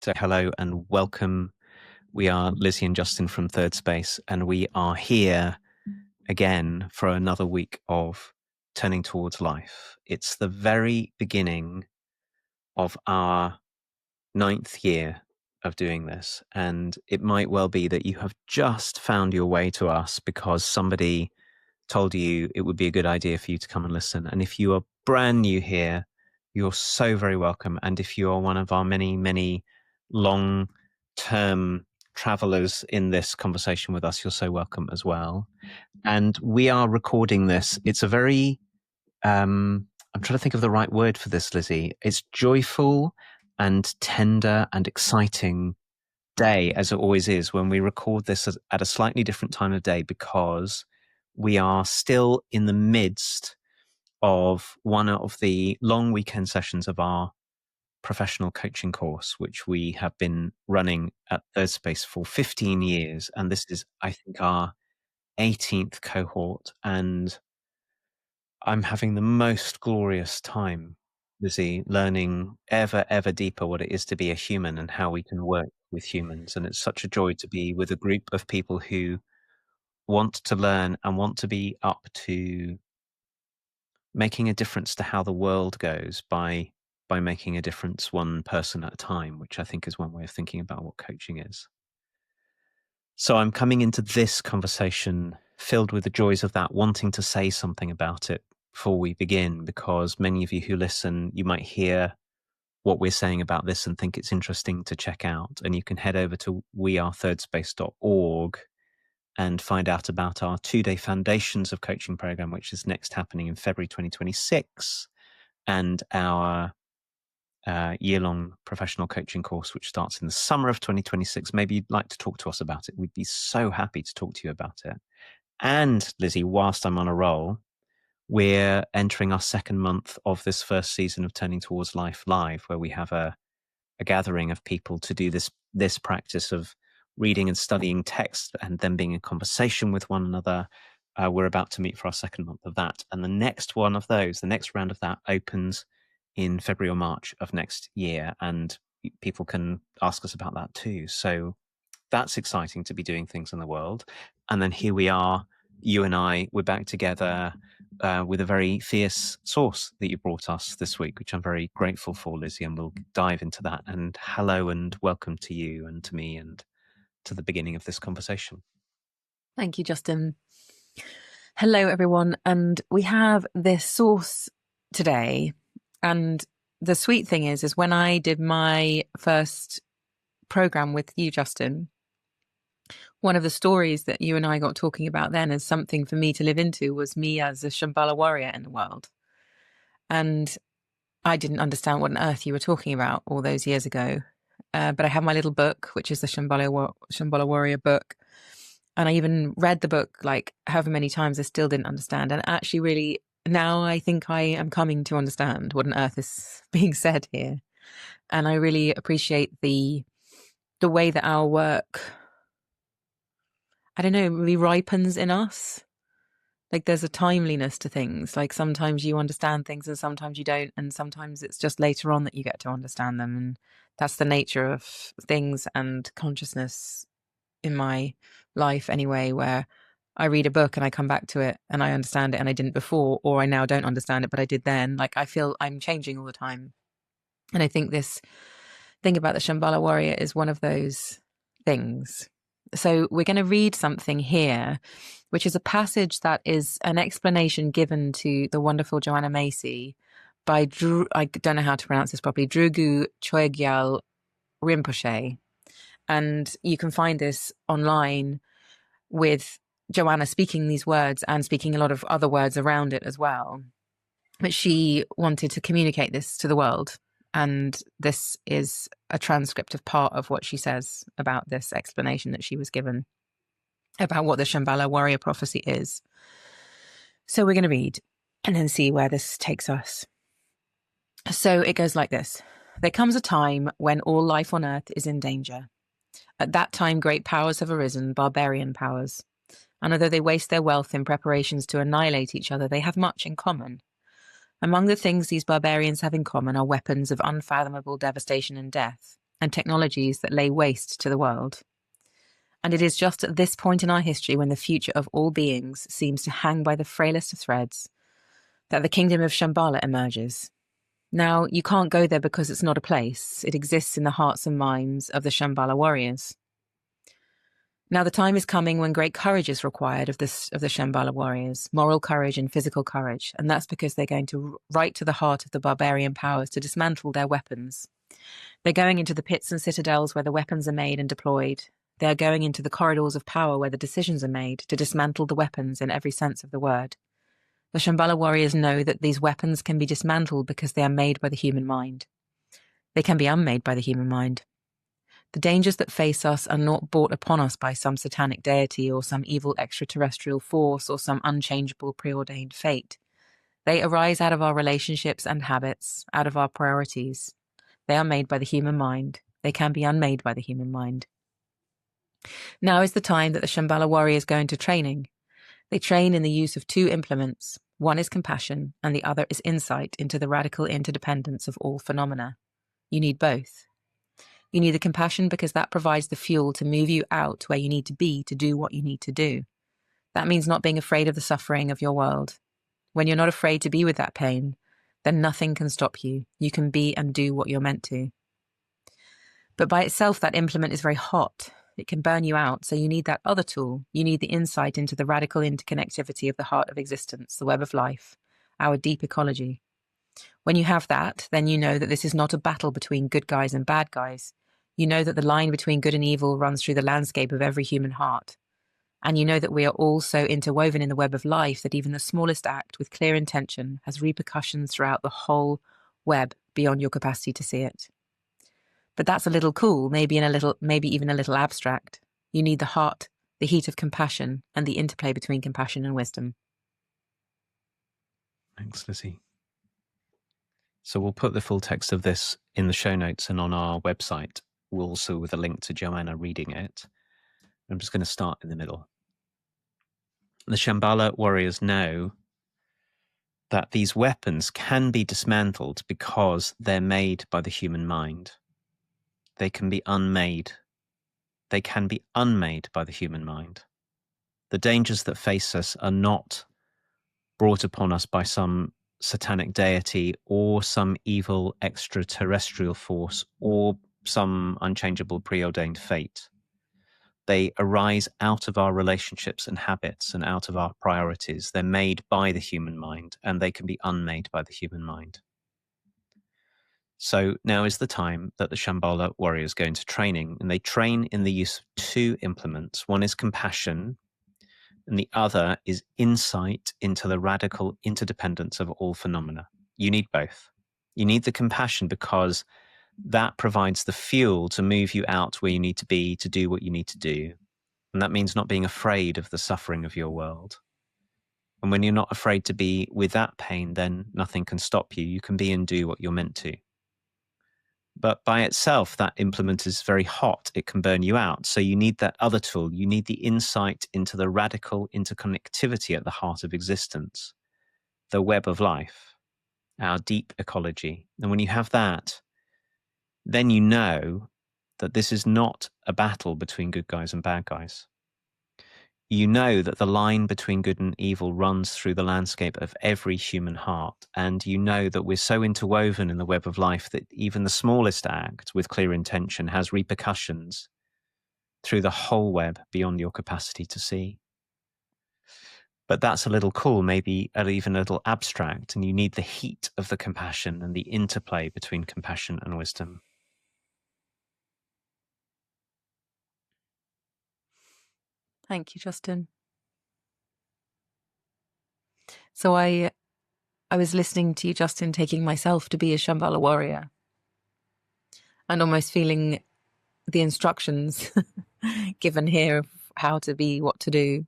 So hello and welcome. We are Lizzie and Justin from Thirdspace, and we are here again for another week of Turning Towards Life. It's the very beginning of our 9th year of doing this, and it might well be that you have just found your way to us because somebody told you it would be a good idea for you to come and listen. And if you are brand new here, you're so very welcome. And if you are one of our many, many long-term travelers in this conversation with us, you're so welcome as well. And we are recording this. It's a very, I'm trying to think of the right word for this, Lizzie. It's joyful and tender and exciting day, as it always is when we record this at a slightly different time of day, because we are still in the midst of one of the long weekend sessions of our professional coaching course, which we have been running at Thirdspace for 15 years. And this is, I think, our 18th cohort. And I'm having the most glorious time, Lizzie, learning ever, ever deeper what it is to be a human and how we can work with humans. And it's such a joy to be with a group of people who want to learn and want to be up to making a difference to how the world goes by making a difference one person at a time, which I think is one way of thinking about what coaching is. So I'm coming into this conversation filled with the joys of that, wanting to say something about it before we begin, because many of you who listen, you might hear what we're saying about this and think it's interesting to check out. And you can head over to wearethirdSpace.org and find out about our 2-day Foundations of Coaching program, which is next happening in February 2026, and our year-long professional coaching course, which starts in the summer of 2026. Maybe you'd like to talk to us about it. We'd be so happy to talk to you about it. And Lizzie, whilst I'm on a roll, we're entering our second month of this first season of Turning Towards Life Live, where we have a gathering of people to do this practice of reading and studying text and then being in conversation with one another. We're about to meet for our second month of that. And the next one of those, the next round of that, opens in February or March of next year. And people can ask us about that too. So that's exciting to be doing things in the world. And then here we are, you and I, we're back together with a very fierce source that you brought us this week, which I'm very grateful for, Lizzie, and we'll dive into that. And hello and welcome to you and to me and to the beginning of this conversation. Thank you, Justin. Hello, everyone. And we have this source today. And the sweet thing is when I did my first program with you, Justin, one of the stories that you and I got talking about then as something for me to live into was me as a Shambhala warrior in the world. And I didn't understand what on earth you were talking about all those years ago. But I have my little book, which is the Shambhala Warrior book. And I even read the book like however many times I still didn't understand. And actually really now I think I am coming to understand what on earth is being said here. And I really appreciate the way that our work, I don't know, really ripens in us. Like there's a timeliness to things. Like sometimes you understand things and sometimes you don't. And sometimes it's just later on that you get to understand them. And that's the nature of things and consciousness in my life anyway, where I read a book and I come back to it and I understand it and I didn't before, or I now don't understand it, but I did then. Like I feel I'm changing all the time. And I think this thing about the Shambhala warrior is one of those things. So we're going to read something here, which is a passage that is an explanation given to the wonderful Joanna Macy by I don't know how to pronounce this properly, Drugu Choegyal Rinpoche. And you can find this online with Joanna speaking these words and speaking a lot of other words around it as well. But she wanted to communicate this to the world. And this is a transcript of part of what she says about this explanation that she was given about what the Shambhala warrior prophecy is. So we're going to read and then see where this takes us. So it goes like this. There comes a time when all life on earth is in danger. At that time, great powers have arisen, barbarian powers. And although they waste their wealth in preparations to annihilate each other, they have much in common. Among the things these barbarians have in common are weapons of unfathomable devastation and death. and technologies that lay waste to the world. And it is just at this point in our history, when the future of all beings seems to hang by the frailest of threads, that the kingdom of Shambhala emerges. Now, you can't go there because it's not a place. It exists in the hearts and minds of the Shambhala warriors. Now, the time is coming when great courage is required of the Shambhala warriors, moral courage and physical courage, and that's because they're going to right to the heart of the barbarian powers to dismantle their weapons. They're going into the pits and citadels where the weapons are made and deployed. They're going into the corridors of power where the decisions are made to dismantle the weapons in every sense of the word. The Shambhala warriors know that these weapons can be dismantled because they are made by the human mind. They can be unmade by the human mind. The dangers that face us are not brought upon us by some satanic deity or some evil extraterrestrial force or some unchangeable preordained fate. They arise out of our relationships and habits, out of our priorities. They are made by the human mind. They can be unmade by the human mind. Now is the time that the Shambhala warriors go into training. They train in the use of two implements. One is compassion, and the other is insight into the radical interdependence of all phenomena. You need both. You need the compassion because that provides the fuel to move you out where you need to be to do what you need to do. That means not being afraid of the suffering of your world. When you're not afraid to be with that pain, then nothing can stop you. You can be and do what you're meant to. But by itself, that implement is very hot. It can burn you out, so you need that other tool. You need the insight into the radical interconnectivity of the heart of existence, the web of life, our deep ecology. When you have that, then you know that this is not a battle between good guys and bad guys. You know that the line between good and evil runs through the landscape of every human heart. And you know that we are all so interwoven in the web of life that even the smallest act with clear intention has repercussions throughout the whole web beyond your capacity to see it. But that's a little cool, maybe even a little abstract. You need the heart, the heat of compassion, and the interplay between compassion and wisdom. Thanks, Lizzie. So we'll put the full text of this in the show notes and on our website, also with a link to Joanna reading it. I'm just going to start in the middle. The Shambhala warriors know that these weapons can be dismantled because they're made by the human mind. They can be unmade. They can be unmade by the human mind. The dangers that face us are not brought upon us by some satanic deity or some evil extraterrestrial force or some unchangeable preordained fate. They arise out of our relationships and habits and out of our priorities. They're made by the human mind, and they can be unmade by the human mind. So now is the time that the Shambhala warriors go into training, and they train in the use of two implements. One is compassion, and the other is insight into the radical interdependence of all phenomena. You need both. You need the compassion because that provides the fuel to move you out where you need to be, to do what you need to do. And that means not being afraid of the suffering of your world. And when you're not afraid to be with that pain, then nothing can stop you. You can be and do what you're meant to. But by itself, that implement is very hot. It can burn you out. So you need that other tool. You need the insight into the radical interconnectivity at the heart of existence, the web of life, our deep ecology. And when you have that, then you know that this is not a battle between good guys and bad guys. You know that the line between good and evil runs through the landscape of every human heart. And you know that we're so interwoven in the web of life that even the smallest act with clear intention has repercussions through the whole web beyond your capacity to see. But that's a little cool, maybe even a little abstract, and you need the heat of the compassion and the interplay between compassion and wisdom. Thank you, Justin. So I was listening to you, Justin, taking myself to be a Shambhala warrior and almost feeling the instructions given here of how to be, what to do.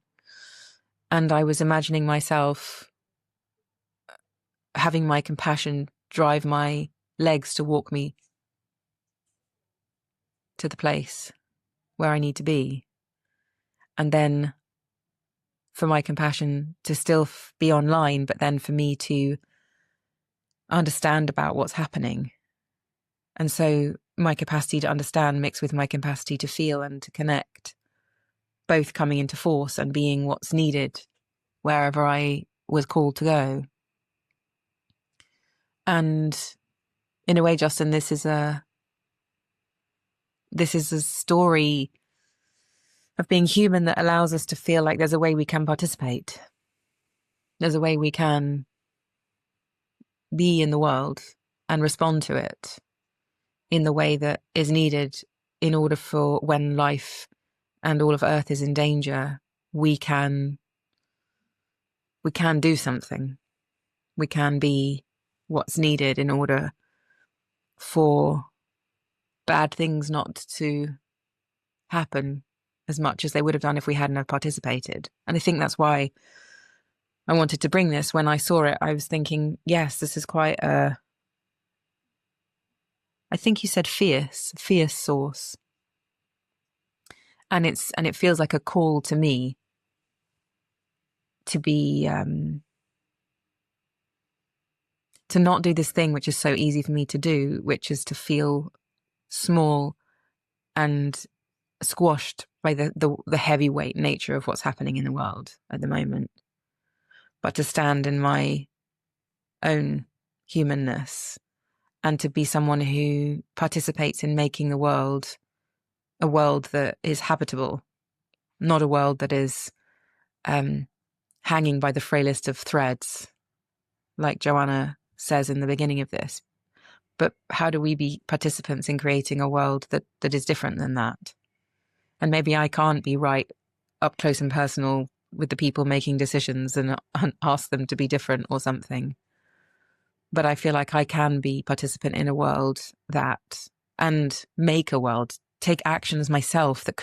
And I was imagining myself having my compassion drive my legs to walk me to the place where I need to be. And then for my compassion to still be online, but then for me to understand about what's happening. And so my capacity to understand mixed with my capacity to feel and to connect, both coming into force and being what's needed wherever I was called to go. And in a way, Justin, this is a story of being human that allows us to feel like there's a way we can participate. There's a way we can be in the world and respond to it in the way that is needed in order for when life and all of Earth is in danger, we can do something. We can be what's needed in order for bad things not to happen as much as they would have done if we hadn't have participated. And I think that's why I wanted to bring this. When I saw it, I was thinking, yes, this is quite a, I think you said fierce source. And it feels like a call to me to be, to not do this thing which is so easy for me to do, which is to feel small and squashed by the heavyweight nature of what's happening in the world at the moment, but to stand in my own humanness and to be someone who participates in making the world a world that is habitable, not a world that is hanging by the frailest of threads, like Joanna says in the beginning of this. But how do we be participants in creating a world that is different than that? And maybe I can't be right up close and personal with the people making decisions and ask them to be different or something. But I feel like I can be participant in a world and make a world, take actions myself that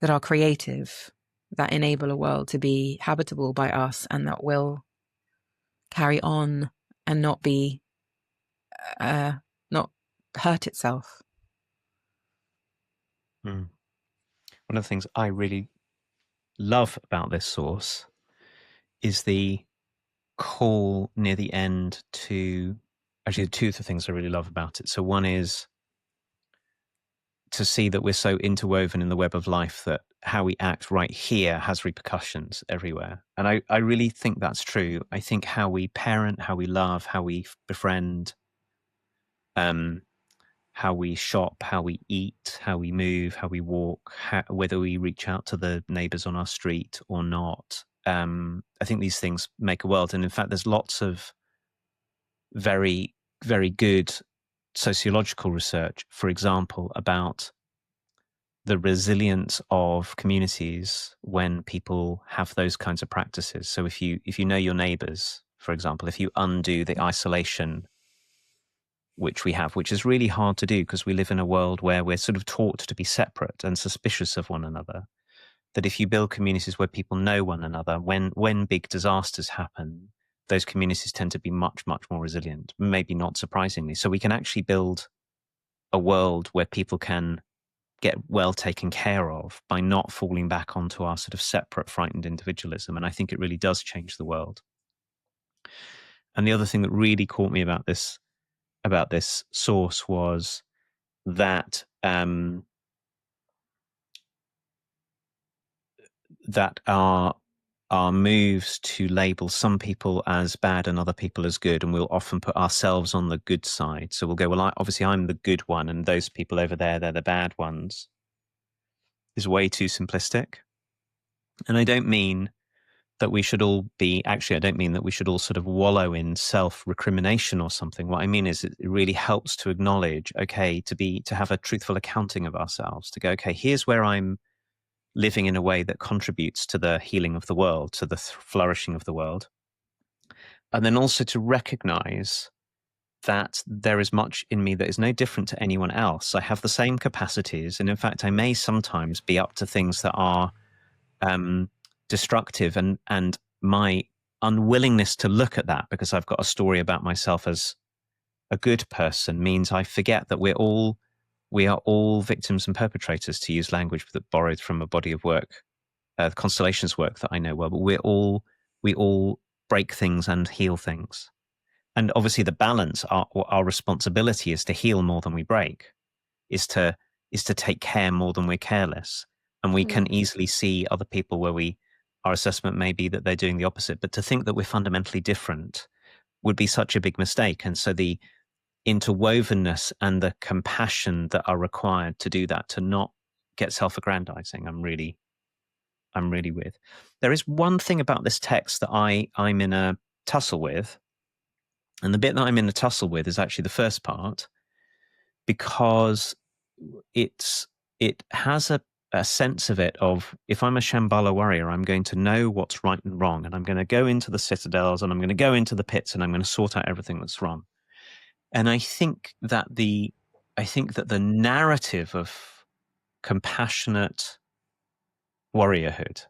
are creative, that enable a world to be habitable by us and that will carry on and not be, not hurt itself. One of the things I really love about this source is the call near the end to, actually two of the things I really love about it. So one is to see that we're so interwoven in the web of life that how we act right here has repercussions everywhere. And I really think that's true. I think how we parent, how we love, how we befriend, how we shop, how we eat, how we move, how we walk, whether we reach out to the neighbors on our street or not. I think these things make a world. And in fact, there's lots of very, very good sociological research, for example, about the resilience of communities when people have those kinds of practices. So if you know your neighbors, for example, if you undo the isolation which we have, which is really hard to do because we live in a world where we're sort of taught to be separate and suspicious of one another, that if you build communities where people know one another, when big disasters happen, those communities tend to be much, much more resilient, maybe not surprisingly. So we can actually build a world where people can get well taken care of by not falling back onto our sort of separate, frightened individualism. And I think it really does change the world. And the other thing that really caught me about this source was that that our moves to label some people as bad and other people as good, and we'll often put ourselves on the good side. So we'll go, well, obviously I'm the good one, and those people over there, they're the bad ones, is way too simplistic. And I don't mean that we should all sort of wallow in self-recrimination or something. What I mean is it really helps to acknowledge, okay, to have a truthful accounting of ourselves, to go, okay, here's where I'm living in a way that contributes to the healing of the world, to the flourishing of the world. And then also to recognize that there is much in me that is no different to anyone else. I have the same capacities. And in fact, I may sometimes be up to things that are destructive, and my unwillingness to look at that because I've got a story about myself as a good person means I forget that we are all victims and perpetrators, to use language that borrowed from a body of work, Constellations work that I know well. But we all break things and heal things, and obviously the balance, our responsibility is to heal more than we break, is to take care more than we're careless. And we can easily see other people where our assessment may be that they're doing the opposite, but to think that we're fundamentally different would be such a big mistake. And so the interwovenness and the compassion that are required to do that, to not get self-aggrandizing, I'm really with. There is one thing about this text that I'm in a tussle with, and the bit that I'm in a tussle with is actually the first part, because it has a sense of it of, if I'm a Shambhala warrior, I'm going to know what's right and wrong, and I'm going to go into the citadels, and I'm going to go into the pits, and I'm going to sort out everything that's wrong. And I think that the narrative of compassionate warriorhood,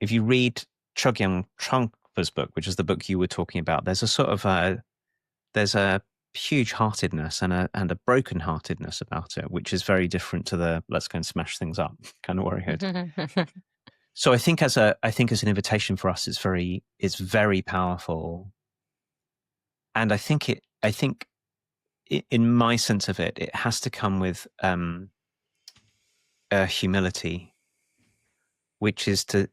if you read Chogyam Trungpa's book, which is the book you were talking about, there's a sort of there's a huge heartedness and a broken heartedness about it, which is very different to the let's go and smash things up kind of warriorhood. So I think as an invitation for us, it's very powerful. And I think in my sense of it, it has to come with a humility, which is to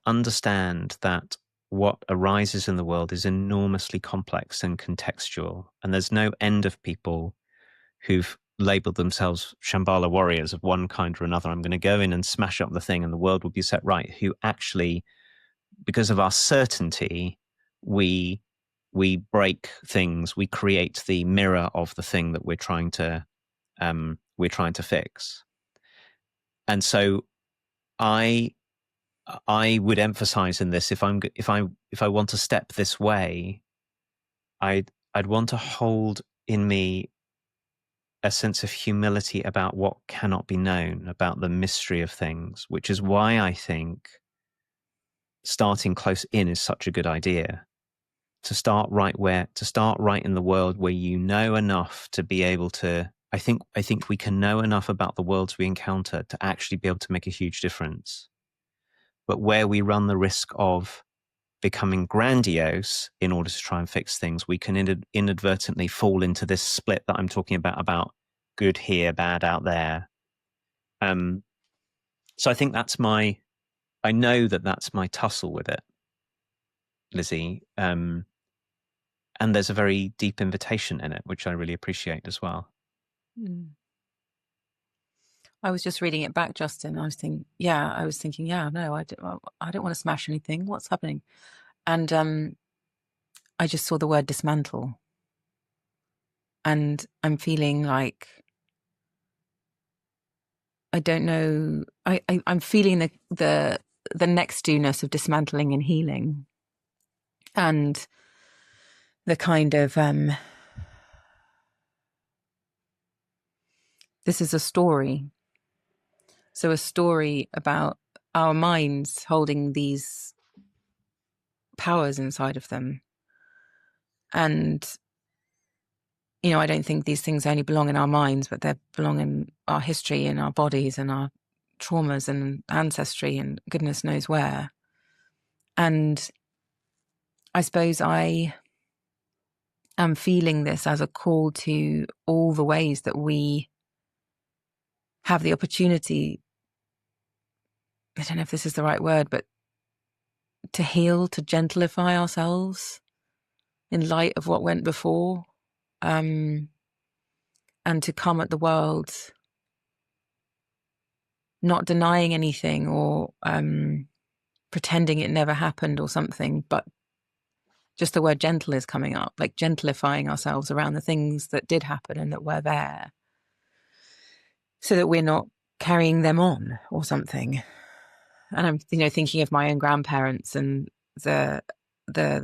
understand that what arises in the world is enormously complex and contextual, and there's no end of people who've labeled themselves Shambhala warriors of one kind or another. I'm going to go in and smash up the thing and the world will be set right, who actually, because of our certainty, we break things, we create the mirror of the thing that we're trying to fix. And so I would emphasize in this, if I want to step this way, I'd want to hold in me a sense of humility about what cannot be known, about the mystery of things, which is why I think starting close in is such a good idea. To start right in the world where you know enough to be able to, I think we can know enough about the worlds we encounter to actually be able to make a huge difference. But where we run the risk of becoming grandiose in order to try and fix things, we can inadvertently fall into this split that I'm talking about good here, bad out there. So I think I know that's my tussle with it, Lizzie. And there's a very deep invitation in it, which I really appreciate as well. I was just reading it back, Justin. I was thinking, no, I don't want to smash anything. What's happening? And I just saw the word dismantle, and I'm feeling like, I don't know. I'm feeling the next do-ness of dismantling and healing, and the kind of this is a story. So a story about our minds holding these powers inside of them. And, I don't think these things only belong in our minds, but they belong in our history and our bodies and our traumas and ancestry and goodness knows where. And I suppose I am feeling this as a call to all the ways that we have the opportunity, I don't know if this is the right word, but to heal, to gentlify ourselves in light of what went before, and to come at the world not denying anything or pretending it never happened or something, but just the word gentle is coming up, like gentlifying ourselves around the things that did happen and that were there, so that we're not carrying them on or something. And I'm, thinking of my own grandparents and the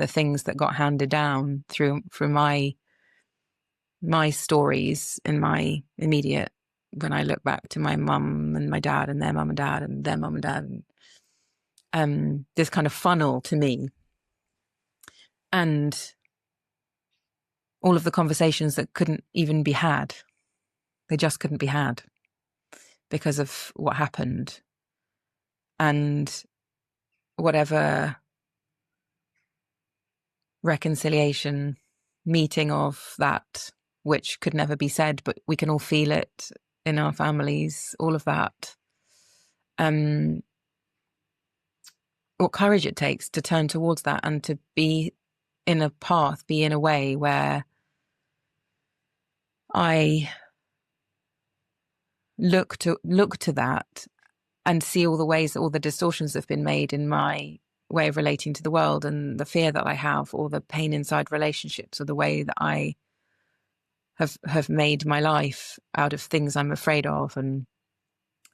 things that got handed down through my stories in my immediate, when I look back to my mum and my dad and their mum and dad and their mum and dad, and this kind of funnel to me, and all of the conversations that couldn't even be had, they just couldn't be had because of what happened, and whatever reconciliation meeting of that which could never be said, but we can all feel it in our families, all of that. What courage it takes to turn towards that and to be in a path, be in a way where I look to that and see all the ways that all the distortions have been made in my way of relating to the world, and the fear that I have, or the pain inside relationships, or the way that I have made my life out of things I'm afraid of, and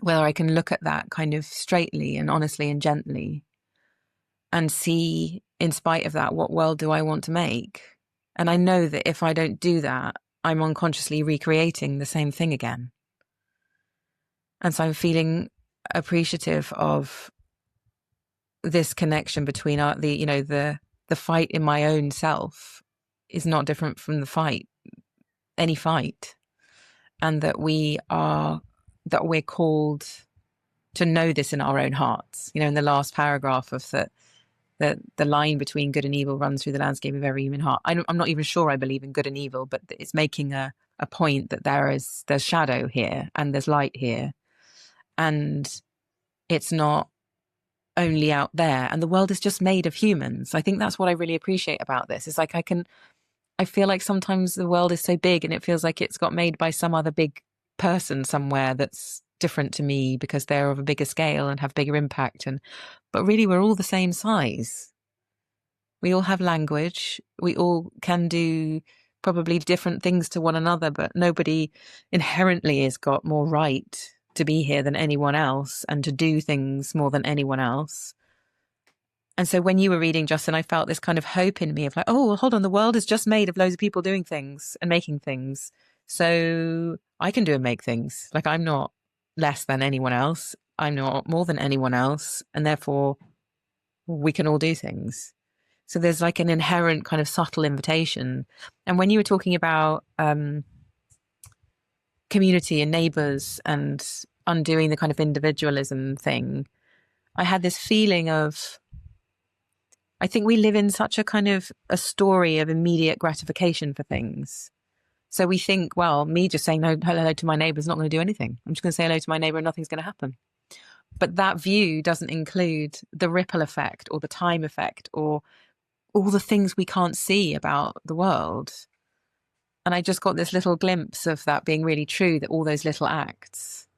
whether I can look at that kind of straightly and honestly and gently and see, in spite of that, what world do I want to make? And I know that if I don't do that, I'm unconsciously recreating the same thing again. And so I'm feeling appreciative of this connection between the fight in my own self is not different from the fight, any fight, and that we're called to know this in our own hearts. In the last paragraph of the line between good and evil runs through the landscape of every human heart. I'm not even sure I believe in good and evil, but it's making a point that there's shadow here and there's light here, and it's not only out there, and the world is just made of humans. I think that's what I really appreciate about this. It's like I feel like sometimes the world is so big and it feels like it's got made by some other big person somewhere that's different to me because they're of a bigger scale and have bigger impact, but really we're all the same size. We all have language, we all can do probably different things to one another, but nobody inherently has got more right to be here than anyone else and to do things more than anyone else. And so when you were reading, Justin, I felt this kind of hope in me of like, oh, well, hold on, the world is just made of loads of people doing things and making things. So I can do and make things. Like, I'm not less than anyone else. I'm not more than anyone else. And therefore, we can all do things. So there's like an inherent kind of subtle invitation. And when you were talking about community and neighbors and undoing the kind of individualism thing, I had this feeling of, I think we live in such a kind of a story of immediate gratification for things. So we think, well, me just saying hello to my neighbor is not going to do anything. I'm just going to say hello to my neighbor and nothing's going to happen. But that view doesn't include the ripple effect or the time effect or all the things we can't see about the world. And I just got this little glimpse of that being really true, that all those little acts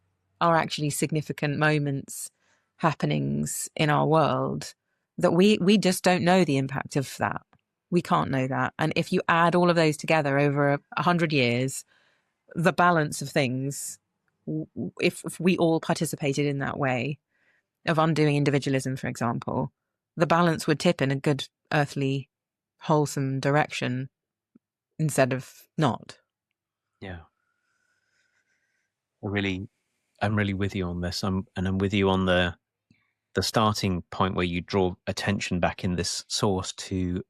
are actually significant moments, happenings in our world, that we just don't know the impact of that. We can't know that. And if you add all of those together over 100 years, the balance of things, if we all participated in that way of undoing individualism, for example, the balance would tip in a good, earthly, wholesome direction instead of not. Yeah. I'm really with you on this. I'm with you on the starting point where you draw attention back in this source to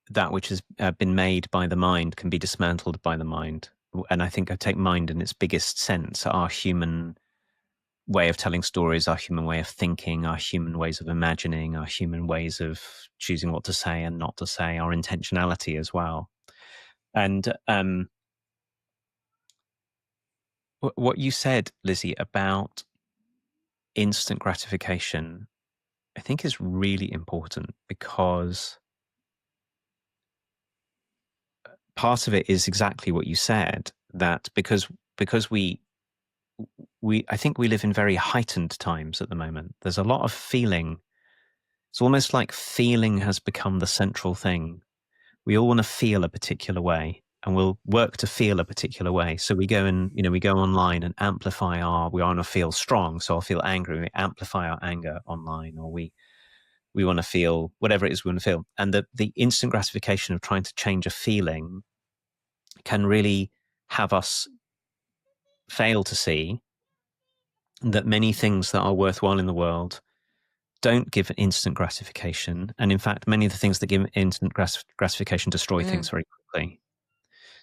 that which has been made by the mind can be dismantled by the mind. And I think I take mind in its biggest sense, our human way of telling stories, our human way of thinking, our human ways of imagining, our human ways of choosing what to say and not to say, our intentionality as well. And what you said, Lizzie, about instant gratification, I think is really important, because part of it is exactly what you said, that because we I think we live in very heightened times at the moment. There's a lot of feeling. It's almost like feeling has become the central thing. We all want to feel a particular way, and we'll work to feel a particular way. So we go and, we go online and amplify we want to feel strong. So I'll feel angry. We amplify our anger online, or we want to feel whatever it is we want to feel. And the instant gratification of trying to change a feeling can really have us fail to see that many things that are worthwhile in the world don't give instant gratification. And in fact, many of the things that give instant gratification destroy things very quickly.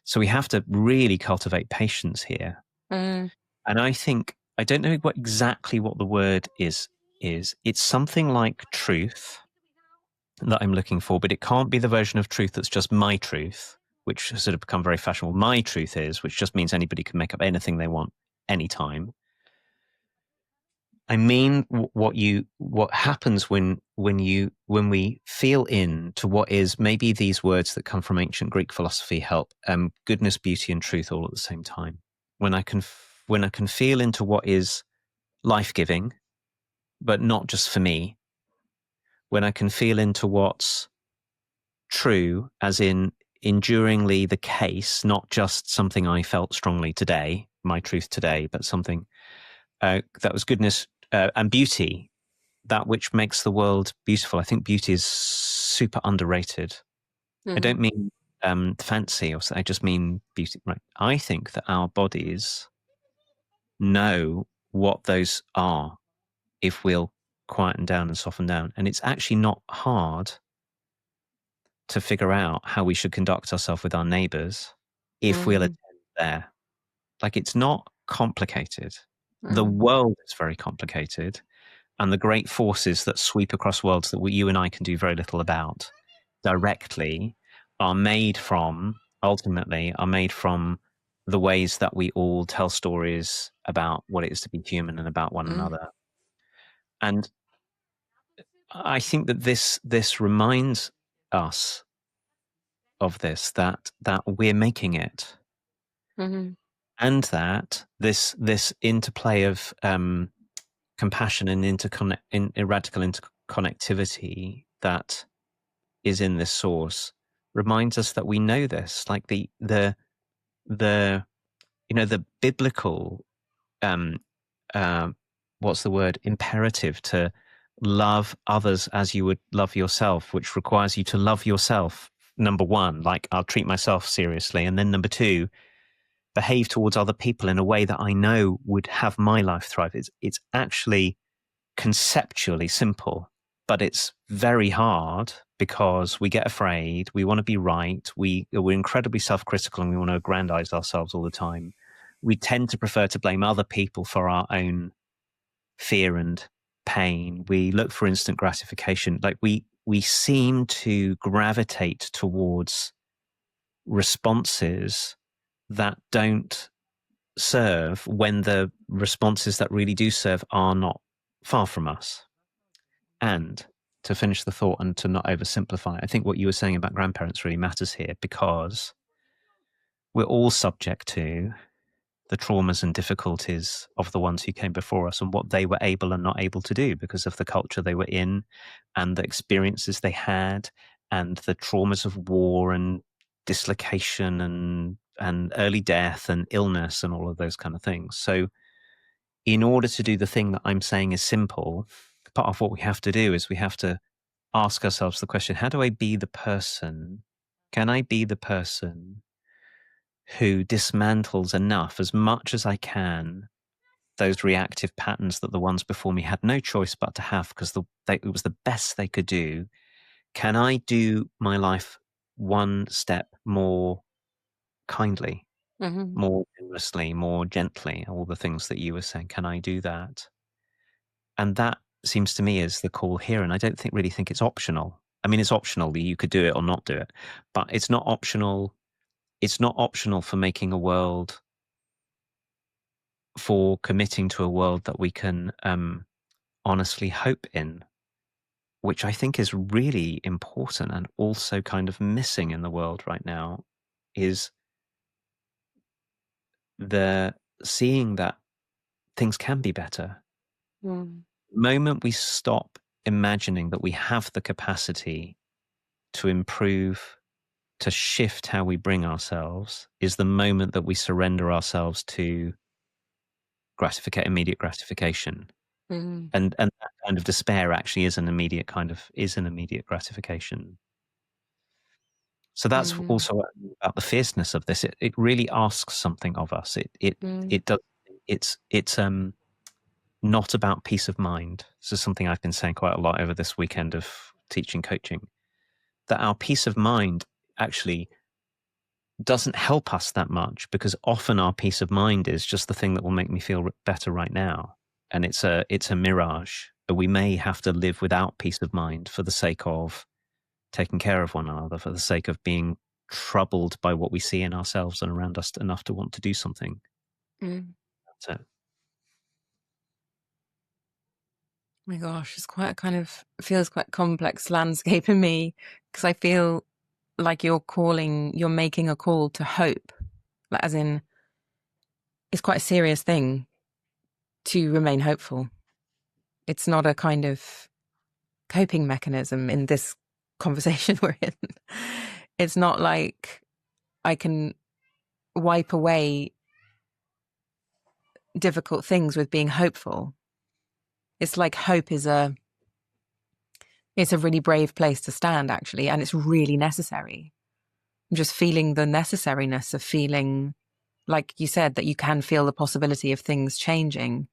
So we have to really cultivate patience here. And I think, I don't know exactly what the word is. It's something like truth. that I'm looking for, but it can't be the version of truth that's just my truth, which has sort of become very fashionable. My truth is, which just means anybody can make up anything they want anytime. I mean, what happens when we feel in to what is maybe these words that come from ancient Greek philosophy help, goodness, beauty, and truth all at the same time. When I can feel into what is life-giving, but not just for me. When I can feel into what's true, as in enduringly the case, not just something I felt strongly today, my truth today, but something that was goodness and beauty, that which makes the world beautiful. I think beauty is super underrated. I don't mean fancy, or I just mean beauty. Right? I think that our bodies know what those are if we'll quieten down and soften down, and it's actually not hard to figure out how we should conduct ourselves with our neighbors if we'll attend there. Like, it's not complicated. The world is very complicated, and the great forces that sweep across worlds that you and I can do very little about directly ultimately are made from the ways that we all tell stories about what it is to be human and about one another. And I think that this reminds us of this, that we're making it, and that this interplay of compassion and radical interconnectivity that is in this source reminds us that we know this, like the biblical what's the word, imperative to love others as you would love yourself, which requires you to love yourself, number one, like I'll treat myself seriously, and then number two, behave towards other people in a way that I know would have my life thrive. It's actually conceptually simple, but it's very hard because we get afraid, we want to be right, we're incredibly self-critical, and we want to aggrandize ourselves all the time. We tend to prefer to blame other people for our own fear and pain. We look for instant gratification. Like we seem to gravitate towards responses that don't serve when the responses that really do serve are not far from us. And to finish the thought and to not oversimplify, I think what you were saying about grandparents really matters here, because we're all subject to the traumas and difficulties of the ones who came before us and what they were able and not able to do because of the culture they were in and the experiences they had and the traumas of war and dislocation and early death and illness and all of those kind of things. So in order to do the thing that I'm saying is simple, part of what we have to do is we have to ask ourselves the question, how do I be the person? Can I be the person who dismantles enough, as much as I can, those reactive patterns that the ones before me had no choice but to have because it was the best they could do? Can I do my life one step more kindly, more generously, more gently, all the things that you were saying? Can I do that? And that seems to me is the call here. And I don't really think it's optional. I mean, it's optional. You could do it or not do it, but it's not optional. It's not optional for making a world, for committing to a world that we can honestly hope in, which I think is really important and also kind of missing in the world right now, is the seeing that things can be better. The moment we stop imagining that we have the capacity to improve, to shift how we bring ourselves, is the moment that we surrender ourselves to immediate gratification. And that kind of despair actually is an immediate gratification. So that's also about the fierceness of this. It really asks something of us. It does. It's not about peace of mind. This is something I've been saying quite a lot over this weekend of teaching coaching, that our peace of mind actually doesn't help us that much, because often our peace of mind is just the thing that will make me feel better right now. And it's a mirage. We may have to live without peace of mind for the sake of taking care of one another for the sake of being troubled by what we see in ourselves and around us enough to want to do something. That's it. My gosh, it's quite a kind of, feels quite complex landscape in me, because I feel like you're making a call to hope, like, as in, it's quite a serious thing to remain hopeful. It's not a kind of coping mechanism in this conversation we're in. It's not like I can wipe away difficult things with being hopeful. It's like hope is it's a really brave place to stand, actually, and it's really necessary. I'm just feeling the necessariness of feeling, like you said, that you can feel the possibility of things changing,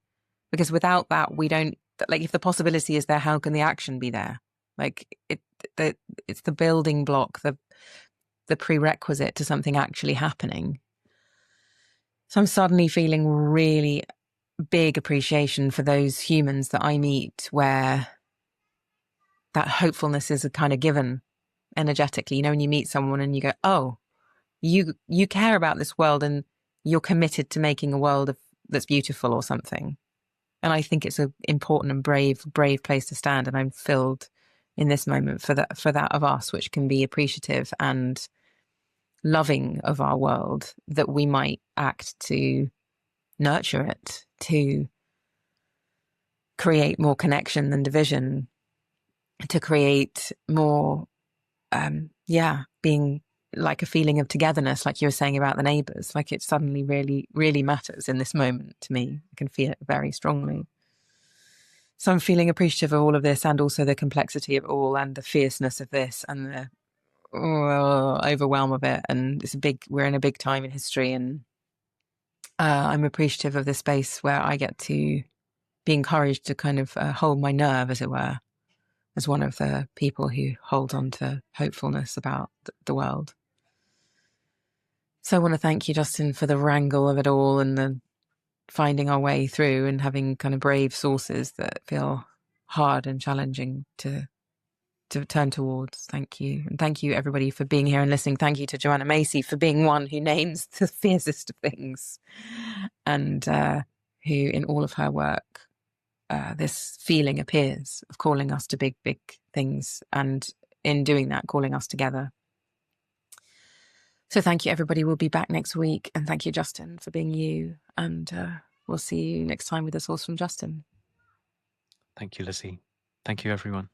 because without that, we don't, like, if the possibility is there, how can the action be there? Like, it's the building block, the prerequisite to something actually happening. So I'm suddenly feeling really big appreciation for those humans that I meet where that hopefulness is a kind of given energetically. You know, when you meet someone and you go, oh, you care about this world and you're committed to making a world that's beautiful or something. And I think it's an important and brave place to stand. And I'm filled in this moment for that of us, which can be appreciative and loving of our world, that we might act to nurture it, to create more connection than division, to create more, being like a feeling of togetherness, like you were saying about the neighbours. Like, it suddenly really, really matters in this moment to me. I can feel it very strongly. So I'm feeling appreciative of all of this, and also the complexity of it all, and the fierceness of this, and the overwhelm of it. And we're in a big time in history, and I'm appreciative of this space where I get to be encouraged to kind of hold my nerve, as it were, as one of the people who hold on to hopefulness about the world. So I want to thank you, Justin, for the wrangle of it all, and the finding our way through, and having kind of brave sources that feel hard and challenging to turn towards. Thank you. And thank you, everybody, for being here and listening. Thank you to Joanna Macy for being one who names the fiercest of things, and who, in all of her work, this feeling appears of calling us to big, big things, and in doing that, calling us together. So thank you, everybody. We'll be back next week. And thank you, Justin, for being you. And we'll see you next time with a source from Justin. Thank you, Lizzie. Thank you, everyone.